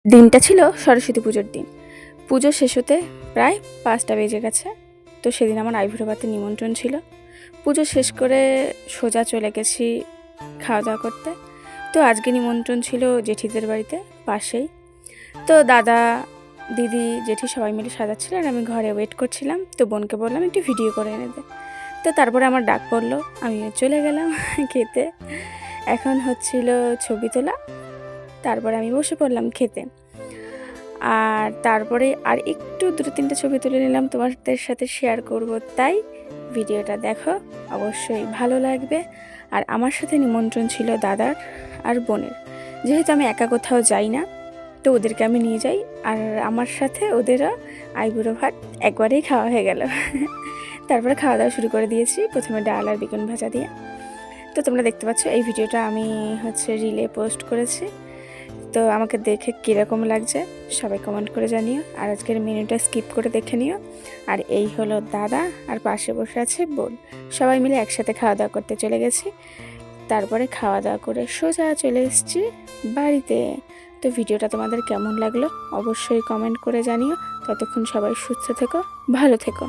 দিনটা ছিল সরস্বতী পুজোর দিন। পুজো শেষ হতে প্রায় 5টা বেজে গেছে। তো সেদিন আমার আইবুড়ো ভাতের নিমন্ত্রণ ছিল। পুজো শেষ করে সোজা চলে গেছি খাওয়া দাওয়া করতে। তো আজকে নিমন্ত্রণ ছিল জেঠিদের বাড়িতে, পাশেই। তো দাদা, দিদি, জেঠি সবাই মিলে সাজাচ্ছিল আর আমি ঘরে ওয়েট করছিলাম। তো বোনকে বললাম একটু ভিডিও করে এনে দে। তো তারপরে আমার ডাক পড়লো, আমিও চলে গেলাম খেতে। এখন হচ্ছিল ছবি তোলা, তারপরে আমি বসে পড়লাম খেতে। আর তারপরে আর একটু 2-3টে ছবি তুলে নিলাম, তোমাদের সাথে শেয়ার করব। তাই ভিডিওটা দেখো, অবশ্যই ভালো লাগবে। আর আমার সাথে নিমন্ত্রণ ছিল দাদার আর বোনের। যেহেতু আমি একা কোথাও যাই না, তো ওদেরকে আমি নিয়ে যাই। আর আমার সাথে ওদেরও আইবুড়ো ভাত একবারেই খাওয়া হয়ে গেল। তারপরে খাওয়া দাওয়া শুরু করে দিয়েছি, প্রথমে ডাল আর বেগুন ভাজা দিয়ে। তো তোমরা দেখতে পাচ্ছ এই ভিডিওটা আমি রিলে পোস্ট করেছি। তো আমাকে দেখে কীরকম লাগছে সবাই কমেন্ট করে জানিও। আর আজকের মেনুটা স্কিপ করে দেখে নিও। আর এই হলো দাদা, আর পাশে বসে আছে বোন। সবাই মিলে একসাথে খাওয়া দাওয়া করতে চলে গেছি। তারপরে খাওয়া দাওয়া করে সোজা চলে এসেছি বাড়িতে। তো ভিডিওটা তোমাদের কেমন লাগলো অবশ্যই কমেন্ট করে জানিও। ততক্ষণ সবাই সুস্থ থেকো, ভালো থেকো।